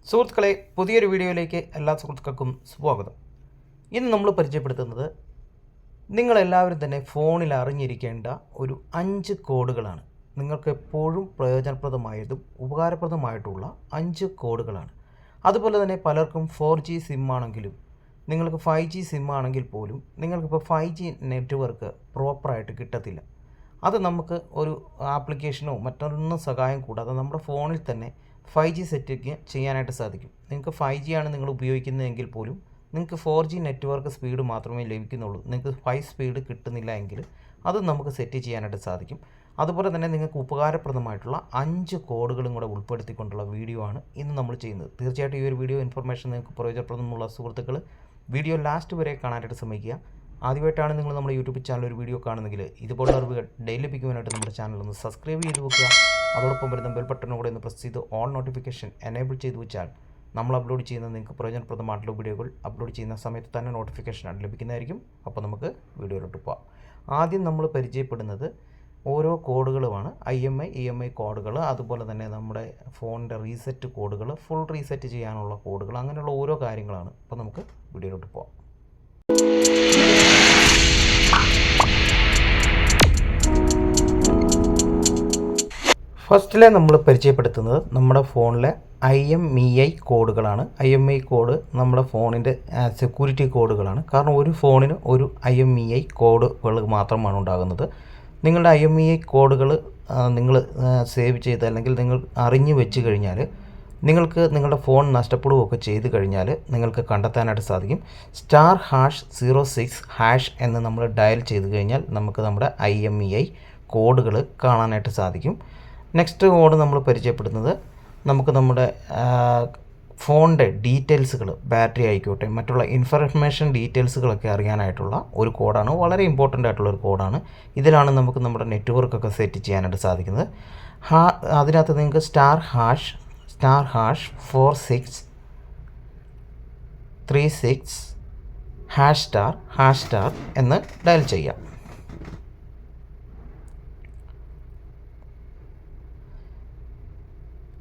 സുഹൃത്തുക്കളെ, പുതിയൊരു വീഡിയോയിലേക്ക് എല്ലാ സുഹൃത്തുക്കൾക്കും സ്വാഗതം. ഇന്ന് നമ്മൾ പരിചയപ്പെടുത്തുന്നത് നിങ്ങളെല്ലാവരും തന്നെ ഫോണിൽ അറിഞ്ഞിരിക്കേണ്ട ഒരു 5 കോഡുകളാണ്. നിങ്ങൾക്ക് എപ്പോഴും പ്രയോജനപ്രദമായതും ഉപകാരപ്രദമായിട്ടുള്ള 5 കോഡുകളാണ്. അതുപോലെ തന്നെ പലർക്കും 4G സിം ആണെങ്കിലും നിങ്ങൾക്ക് 5G സിം ആണെങ്കിൽ പോലും നിങ്ങൾക്കിപ്പോൾ 5G നെറ്റ്വർക്ക് പ്രോപ്പറായിട്ട് കിട്ടത്തില്ല. അത് നമുക്ക് ഒരു ആപ്ലിക്കേഷനോ മറ്റൊന്നും സഹായം കൂടാതെ നമ്മുടെ ഫോണിൽ തന്നെ 5G സെറ്റ് ചെയ്യാനായിട്ട് സാധിക്കും. നിങ്ങൾക്ക് 5G ആണ് നിങ്ങൾ ഉപയോഗിക്കുന്നതെങ്കിൽ പോലും നിങ്ങൾക്ക് 4G നെറ്റ്വർക്ക് സ്പീഡ് മാത്രമേ ലഭിക്കുന്നുള്ളൂ. നിങ്ങൾക്ക് ഹൈ സ്പീഡ് കിട്ടുന്നില്ല എങ്കിൽ അത് നമുക്ക് സെറ്റ് ചെയ്യാനായിട്ട് സാധിക്കും. അതുപോലെ തന്നെ നിങ്ങൾക്ക് ഉപകാരപ്രദമായിട്ടുള്ള 5 കോഡുകളും കൂടെ ഉൾപ്പെടുത്തിക്കൊണ്ടുള്ള വീഡിയോ ആണ് ഇന്ന് നമ്മൾ ചെയ്യുന്നത്. തീർച്ചയായിട്ടും ഈ ഒരു വീഡിയോ ഇൻഫർമേഷൻ നിങ്ങൾക്ക് പ്രയോജനപ്രദമുള്ള സുഹൃത്തുക്കൾ വീഡിയോ ലാസ്റ്റ് വരെ കാണാനായിട്ട് ശ്രമിക്കുക. ആദ്യമായിട്ടാണ് നിങ്ങൾ നമ്മുടെ യൂട്യൂബ് ചാനൽ ഒരു വീഡിയോ കാണുന്നെങ്കിൽ ഇതുപോലുള്ള അറിവുകൾ ഡെയിലി ലഭിക്കുവാനായിട്ട് നമ്മുടെ ചാനൽ ഒന്ന് സബ്സ്ക്രൈബ് ചെയ്ത് വെക്കുക. അതോടൊപ്പം വരുന്ന ബെൽ ബട്ടണും കൂടെ ഒന്ന് പ്രസ് ചെയ്ത് ഓൾ നോട്ടിഫിക്കേഷൻ എനേബിൾ ചെയ്ത് വെച്ചാൽ നമ്മൾ അപ്ലോഡ് ചെയ്യുന്ന നിങ്ങൾക്ക് പ്രയോജനപ്രദമായിട്ടുള്ള വീഡിയോകൾ അപ്ലോഡ് ചെയ്യുന്ന സമയത്ത് തന്നെ നോട്ടിഫിക്കേഷൻ ലഭിക്കുന്നതായിരിക്കും. അപ്പോൾ നമുക്ക് വീഡിയോയിലോട്ട് പോകാം. ആദ്യം നമ്മൾ പരിചയപ്പെടുന്നത് ഓരോ കോഡുകളുമാണ്. IMEI EMI കോഡുകൾ, അതുപോലെ തന്നെ നമ്മുടെ ഫോണിൻ്റെ റീസെറ്റ് കോഡുകൾ, ഫുൾ റീസെറ്റ് ചെയ്യാനുള്ള കോഡുകൾ, അങ്ങനെയുള്ള ഓരോ കാര്യങ്ങളാണ്. അപ്പോൾ നമുക്ക് വീഡിയോയിലോട്ട് പോകാം. ഫസ്റ്റിലെ നമ്മൾ പരിചയപ്പെടുത്തുന്നത് നമ്മുടെ ഫോണിലെ IMEI കോഡുകളാണ്. IMEI കോഡ് നമ്മുടെ ഫോണിൻ്റെ സെക്യൂരിറ്റി കോഡുകളാണ്. കാരണം ഒരു ഫോണിന് ഒരു IMEI കോഡുകൾ മാത്രമാണ് ഉണ്ടാകുന്നത്. നിങ്ങളുടെ IMEI കോഡുകൾ നിങ്ങൾ സേവ് ചെയ്ത് അല്ലെങ്കിൽ നിങ്ങൾ അറിഞ്ഞു വെച്ച് കഴിഞ്ഞാൽ നിങ്ങൾക്ക് നിങ്ങളുടെ ഫോൺ നഷ്ടപ്പെടുകയൊക്കെ ചെയ്ത് കഴിഞ്ഞാൽ നിങ്ങൾക്ക് കണ്ടെത്താനായിട്ട് സാധിക്കും. *#06# എന്ന് നമ്മൾ ഡയൽ ചെയ്ത് കഴിഞ്ഞാൽ നമുക്ക് നമ്മുടെ IMEI കോഡുകൾ കാണാനായിട്ട് സാധിക്കും. നെക്സ്റ്റ് കോഡ് നമ്മൾ പരിചയപ്പെടുന്നത് നമുക്ക് നമ്മുടെ ഫോണിൻ്റെ ഡീറ്റെയിൽസുകൾ, ബാറ്ററി ആയിക്കോട്ടെ മറ്റുള്ള ഇൻഫർമേഷൻ ഡീറ്റെയിൽസുകളൊക്കെ അറിയാനായിട്ടുള്ള ഒരു കോഡാണ്. വളരെ ഇമ്പോർട്ടൻ്റ് ആയിട്ടുള്ളൊരു കോഡാണ്. ഇതിലാണ് നമുക്ക് നമ്മുടെ നെറ്റ്വർക്കൊക്കെ സെറ്റ് ചെയ്യാനായിട്ട് സാധിക്കുന്നത്. അതിനകത്ത് നിങ്ങൾക്ക് *#4636# എന്ന് ഡയൽ ചെയ്യാം.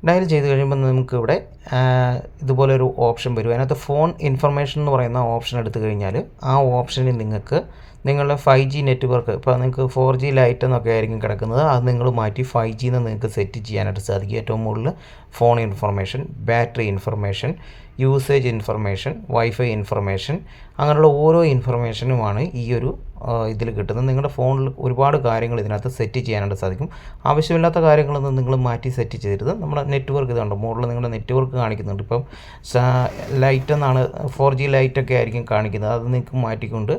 ഡയൽ ചെയ്ത് കഴിയുമ്പോൾ നമുക്കിവിടെ ഇതുപോലൊരു ഓപ്ഷൻ വരും. അതിനകത്ത് ഫോൺ ഇൻഫർമേഷൻ എന്ന് പറയുന്ന ഓപ്ഷൻ എടുത്തു കഴിഞ്ഞാൽ ആ ഓപ്ഷനിൽ നിങ്ങൾക്ക് നിങ്ങളുടെ 5G നെറ്റ്വർക്ക്, ഇപ്പോൾ നിങ്ങൾക്ക് 4G ലൈറ്റ് എന്നൊക്കെ ആയിരിക്കും കിടക്കുന്നത്, അത് നിങ്ങൾ മാറ്റി 5G എന്ന് നിങ്ങൾക്ക് സെറ്റ് ചെയ്യാനായിട്ട് സാധിക്കും. ഏറ്റവും മുകളിൽ phone information, battery information, usage information, wifi information, അങ്ങനെയുള്ള ഓരോ ഇൻഫർമേഷനുമാണ് ഈ ഒരു ഇതിൽ കിട്ടുന്നത്. നിങ്ങളുടെ ഫോണിൽ ഒരുപാട് കാര്യങ്ങൾ ഇതിനകത്ത് സെറ്റ് ചെയ്യാനായിട്ട് സാധിക്കും. ആവശ്യമില്ലാത്ത കാര്യങ്ങളൊന്നും നിങ്ങൾ മാറ്റി സെറ്റ് ചെയ്യരുത്. നമ്മുടെ നെറ്റ്വർക്ക് ഇതുണ്ട്, മുകളിൽ നിങ്ങളുടെ നെറ്റ്വർക്ക് കാണിക്കുന്നുണ്ട്. ഇപ്പം ലൈറ്റ് എന്നാണ് 4G ലൈറ്റൊക്കെ ആയിരിക്കും കാണിക്കുന്നത്, അത് നിങ്ങൾക്ക് മാറ്റിക്കൊണ്ട്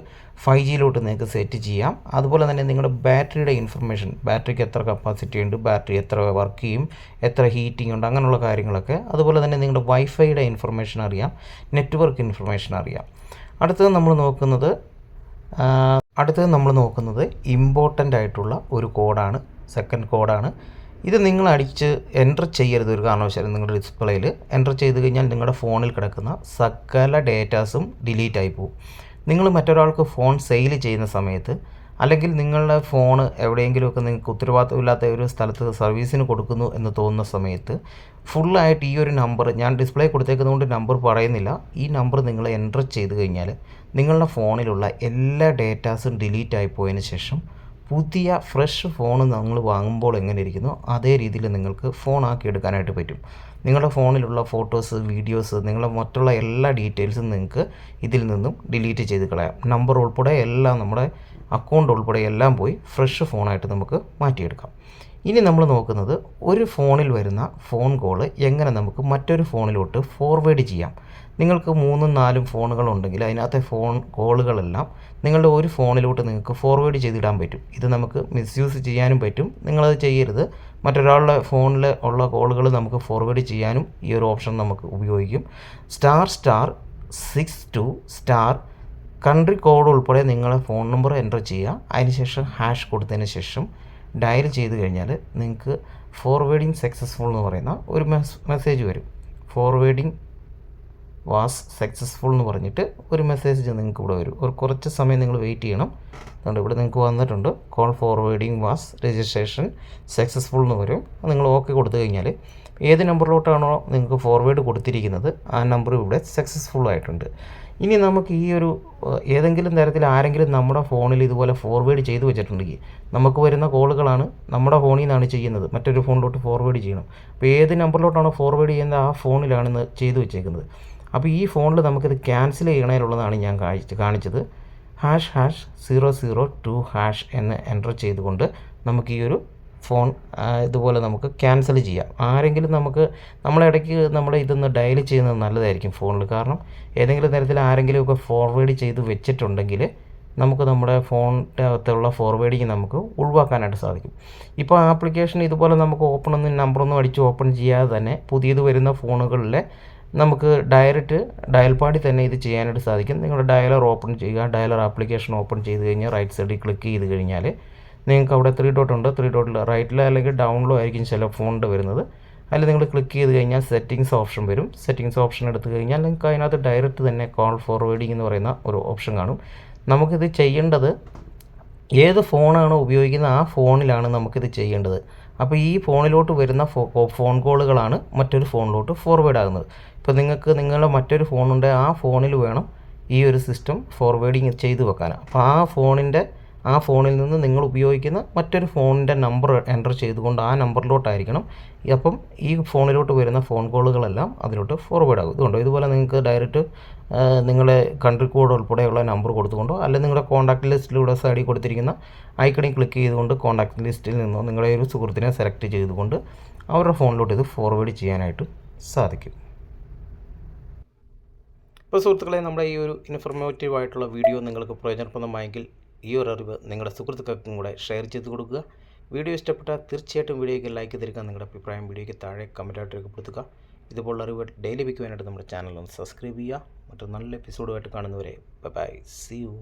5Gയിലോട്ട് നിങ്ങൾക്ക് സെറ്റ് ചെയ്യാം. അതുപോലെ തന്നെ നിങ്ങളുടെ ബാറ്ററിയുടെ ഇൻഫർമേഷൻ, ബാറ്ററിക്ക് എത്ര കപ്പാസിറ്റി ഉണ്ട്, ബാറ്ററി എത്ര വർക്ക് ചെയ്യും, എത്ര ഹീറ്റിംഗ് ഉണ്ട്, അങ്ങനെയുള്ള കാര്യങ്ങളൊക്കെ. അതുപോലെ തന്നെ നിങ്ങളുടെ വൈഫൈയുടെ ഇൻഫർമേഷൻ അറിയാം, നെറ്റ്വർക്ക് ഇൻഫർമേഷൻ അറിയാം. അടുത്തത് നമ്മൾ നോക്കുന്നത് ഇമ്പോർട്ടൻ്റ് ആയിട്ടുള്ള ഒരു കോഡാണ്, സെക്കൻഡ് കോഡാണ്. ഇത് നിങ്ങൾ അടിച്ച് എൻ്റർ ചെയ്യരുത് ഒരു കാരണവശാലും. നിങ്ങളുടെ ഡിസ്പ്ലേയിൽ എൻ്റർ ചെയ്ത് കഴിഞ്ഞാൽ നിങ്ങളുടെ ഫോണിൽ കിടക്കുന്ന സകല ഡേറ്റാസും ഡിലീറ്റ് ആയി പോകും. നിങ്ങൾ മറ്റൊരാൾക്ക് ഫോൺ സെയിൽ ചെയ്യുന്ന സമയത്ത്, അല്ലെങ്കിൽ നിങ്ങളുടെ ഫോൺ എവിടെയെങ്കിലുമൊക്കെ നിങ്ങൾക്ക് ഉത്തരവാദിത്തമില്ലാത്ത ഒരു സ്ഥലത്ത് സർവീസിന് കൊടുക്കുന്നു എന്ന് തോന്നുന്ന സമയത്ത് ഫുള്ളായിട്ട് ഈ ഒരു നമ്പർ, ഞാൻ ഡിസ്പ്ലേ കൊടുത്തേക്കുന്നതുകൊണ്ട് നമ്പർ പറയുന്നില്ല, ഈ നമ്പർ നിങ്ങൾ എൻ്റർ ചെയ്ത് കഴിഞ്ഞാൽ നിങ്ങളുടെ ഫോണിലുള്ള എല്ലാ ഡേറ്റാസും ഡിലീറ്റ് ആയി പോയതിന് ശേഷം പുതിയ ഫ്രഷ് ഫോൺ നിങ്ങൾ വാങ്ങുമ്പോൾ എങ്ങനെ ഇരിക്കുന്നു അതേ രീതിയിൽ നിങ്ങൾക്ക് ഫോൺ ആക്കി എടുക്കാനായിട്ട് പറ്റും. നിങ്ങളുടെ ഫോണിലുള്ള ഫോട്ടോസ്, വീഡിയോസ്, നിങ്ങളുടെ മറ്റുള്ള എല്ലാ ഡീറ്റെയിൽസും നിങ്ങൾക്ക് ഇതിൽ നിന്നും ഡിലീറ്റ് ചെയ്ത് കളയാം. നമ്പർ ഉൾപ്പെടെ എല്ലാം, നമ്മുടെ അക്കൗണ്ട് ഉൾപ്പെടെ എല്ലാം പോയി ഫ്രഷ് ഫോണായിട്ട് നമുക്ക് മാറ്റിയെടുക്കാം. ഇനി നമ്മൾ നോക്കുന്നത് ഒരു ഫോണിൽ വരുന്ന ഫോൺ കോൾ എങ്ങനെ നമുക്ക് മറ്റൊരു ഫോണിലോട്ട് ഫോർവേഡ് ചെയ്യാം. നിങ്ങൾക്ക് 3-4 ഫോണുകളുണ്ടെങ്കിൽ അതിനകത്തെ ഫോൺ കോളുകളെല്ലാം നിങ്ങളുടെ ഒരു ഫോണിലോട്ട് നിങ്ങൾക്ക് ഫോർവേഡ് ചെയ്തിടാൻ പറ്റും. ഇത് നമുക്ക് മിസ്യൂസ് ചെയ്യാനും പറ്റും. നിങ്ങളത് ചെയ്യരുത്. മറ്റൊരാളുടെ ഫോണിൽ ഉള്ള കോളുകൾ നമുക്ക് ഫോർവേഡ് ചെയ്യാനും ഈ ഒരു ഓപ്ഷൻ നമുക്ക് ഉപയോഗിക്കും. ***62* കൺട്രി കോഡ് ഉൾപ്പെടെ നിങ്ങളെ ഫോൺ നമ്പർ എൻ്റർ ചെയ്യുക. അതിനുശേഷം # കൊടുത്തതിന് ശേഷം ഡയൽ ചെയ്ത് കഴിഞ്ഞാൽ നിങ്ങൾക്ക് ഫോർവേഡിങ് സക്സസ്ഫുൾ എന്ന് പറയുന്ന ഒരു മെസ്സേജ് വരും. ഫോർവേഡിങ് വാസ് സക്സസ്ഫുൾ എന്ന് പറഞ്ഞിട്ട് ഒരു മെസ്സേജ് നിങ്ങൾക്ക് ഇവിടെ വരും. കുറച്ച് സമയം നിങ്ങൾ വെയിറ്റ് ചെയ്യണം. അതുകൊണ്ട് ഇവിടെ നിങ്ങൾക്ക് വന്നിട്ടുണ്ട്, call forwarding was registration successful എന്ന് വരും. നിങ്ങൾ ഓക്കെ കൊടുത്തു കഴിഞ്ഞാൽ ഏത് നമ്പറിലോട്ടാണോ നിങ്ങൾക്ക് ഫോർവേഡ് കൊടുത്തിരിക്കുന്നത് ആ നമ്പർ ഇവിടെ സക്സസ്ഫുൾ ആയിട്ടുണ്ട്. ഇനി നമുക്ക് ഈ ഒരു ഏതെങ്കിലും തരത്തിൽ ആരെങ്കിലും നമ്മുടെ ഫോണിൽ ഇതുപോലെ ഫോർവേഡ് ചെയ്ത് വെച്ചിട്ടുണ്ടെങ്കിൽ, നമുക്ക് വരുന്ന കോളുകളാണ് നമ്മുടെ ഫോണിൽ നിന്നാണ് ചെയ്യുന്നത്, മറ്റൊരു ഫോണിലോട്ട് ഫോർവേഡ് ചെയ്യണം. അപ്പോൾ ഏത് നമ്പറിലോട്ടാണോ ഫോർവേഡ് ചെയ്യുന്നത് ആ ഫോണിലാണ് ചെയ്ത് വെച്ചേക്കുന്നത്. അപ്പോൾ ഈ ഫോണിൽ നമുക്കിത് ക്യാൻസൽ ചെയ്യണേലുള്ളതാണ് ഞാൻ കാണിച്ചത്. #002# എന്ന് എൻ്റർ ചെയ്തുകൊണ്ട് നമുക്ക് ഈ ഒരു ഫോൺ ഇതുപോലെ നമുക്ക് ക്യാൻസൽ ചെയ്യാം. ആരെങ്കിലും നമ്മളിടയ്ക്ക് ഇതൊന്ന് ഡയൽ ചെയ്യുന്നത് നല്ലതായിരിക്കും ഫോണിൽ. കാരണം ഏതെങ്കിലും തരത്തിൽ ആരെങ്കിലുമൊക്കെ ഫോർവേഡ് ചെയ്ത് വെച്ചിട്ടുണ്ടെങ്കിൽ നമുക്ക് നമ്മുടെ ഫോണിൻ്റെ അകത്തുള്ള ഫോർവേഡിങ് നമുക്ക് ഒഴിവാക്കാനായിട്ട് സാധിക്കും. ഇപ്പോൾ ആപ്ലിക്കേഷൻ ഇതുപോലെ നമുക്ക് നമ്പറൊന്നും അടിച്ച് ഓപ്പൺ ചെയ്യാതെ തന്നെ പുതിയത് വരുന്ന ഫോണുകളിലെ നമുക്ക് ഡയറക്റ്റ് ഡയൽ പാഡിൽ തന്നെ ഇത് ചെയ്യാനായിട്ട് സാധിക്കും. നിങ്ങളുടെ ഡയലർ ഓപ്പൺ ചെയ്യുക. ഡയലർ ആപ്ലിക്കേഷൻ ഓപ്പൺ ചെയ്ത് കഴിഞ്ഞാൽ റൈറ്റ് സൈഡിൽ ക്ലിക്ക് ചെയ്ത് കഴിഞ്ഞാൽ നിങ്ങൾക്ക് അവിടെ 3 ഡോട്ട് ഉണ്ട്. 3 ഡോട്ടിൽ റൈറ്റിലോ അല്ലെങ്കിൽ ഡൗണിലോ ആയിരിക്കും ചില ഫോണിൻ്റെ വരുന്നത്. അതിൽ നിങ്ങൾ ക്ലിക്ക് ചെയ്ത് കഴിഞ്ഞാൽ സെറ്റിങ്സ് ഓപ്ഷൻ വരും. സെറ്റിങ്സ് ഓപ്ഷൻ എടുത്തു കഴിഞ്ഞാൽ നിങ്ങൾക്ക് അതിനകത്ത് ഡയറക്റ്റ് തന്നെ കോൾ ഫോർവേഡിംഗ് എന്ന് പറയുന്ന ഒരു ഓപ്ഷൻ കാണും. നമുക്കിത് ചെയ്യേണ്ടത് ഏത് ഫോണാണോ ഉപയോഗിക്കുന്നത് ആ ഫോണിലാണ് നമുക്കിത് ചെയ്യേണ്ടത്. അപ്പോൾ ഈ ഫോണിലോട്ട് വരുന്ന ഫോൺ കോളുകളാണ് മറ്റൊരു ഫോണിലോട്ട് ഫോർവേഡ് ആകുന്നത്. ഇപ്പോൾ നിങ്ങൾക്ക് നിങ്ങളുടെ മറ്റൊരു ഫോണുണ്ട്, ആ ഫോണിൽ വേണം ഈ ഒരു സിസ്റ്റം ഫോർവേഡിങ് ചെയ്ത് വെക്കാൻ. അപ്പോൾ ആ ഫോണിൽ നിന്ന് നിങ്ങൾ ഉപയോഗിക്കുന്ന മറ്റൊരു ഫോണിൻ്റെ നമ്പർ എൻ്റർ ചെയ്തുകൊണ്ട് ആ നമ്പറിലോട്ടായിരിക്കണം. അപ്പം ഈ ഫോണിലോട്ട് വരുന്ന ഫോൺ കോളുകളെല്ലാം അതിലോട്ട് ഫോർവേഡ് ആകും. ഇതുപോലെ നിങ്ങൾക്ക് ഡയറക്റ്റ് നിങ്ങളുടെ കൺട്രി കോഡ് ഉൾപ്പെടെയുള്ള നമ്പർ കൊടുത്തുകൊണ്ടോ അല്ലെങ്കിൽ നിങ്ങളുടെ കോൺടാക്റ്റ് ലിസ്റ്റിലൂടെ സൈഡിൽ കൊടുത്തിരിക്കുന്ന ഐക്കണിൽ ക്ലിക്ക് ചെയ്തുകൊണ്ട് കോൺടാക്റ്റ് ലിസ്റ്റിൽ നിന്നോ നിങ്ങളുടെ ഒരു സുഹൃത്തിനെ സെലക്ട് ചെയ്തുകൊണ്ട് അവരുടെ ഫോണിലോട്ട് ഇത് ഫോർവേഡ് ചെയ്യാനായിട്ട് സാധിക്കും. അപ്പോൾ സുഹൃത്തുക്കളെ, നമ്മുടെ ഈ ഒരു ഇൻഫോർമേറ്റീവ് ആയിട്ടുള്ള വീഡിയോ നിങ്ങൾക്ക് പ്രയോജനപ്രദമായെങ്കിൽ ഈ ഒരു അറിവ് നിങ്ങളുടെ സുഹൃത്തുക്കൾക്കും കൂടെ ഷെയർ ചെയ്ത് കൊടുക്കുക. വീഡിയോ ഇഷ്ടപ്പെട്ടാൽ തീർച്ചയായിട്ടും വീഡിയോയ്ക്ക് ലൈക്ക് തരിക. നിങ്ങളുടെ അഭിപ്രായം വീഡിയോയ്ക്ക് താഴെ കമൻറ്റായിട്ട് രേഖപ്പെടുത്തുക. ഇതുപോലുള്ള അറിവ് ഡെയിലി ലഭിക്കുവാനായിട്ട് നമ്മുടെ ചാനൽ ഒന്ന് സബ്സ്ക്രൈബ് ചെയ്യുക. മറ്റൊരു നല്ല എപ്പിസോഡുമായിട്ട് കാണുന്നവരെ ബൈ, സീ യു.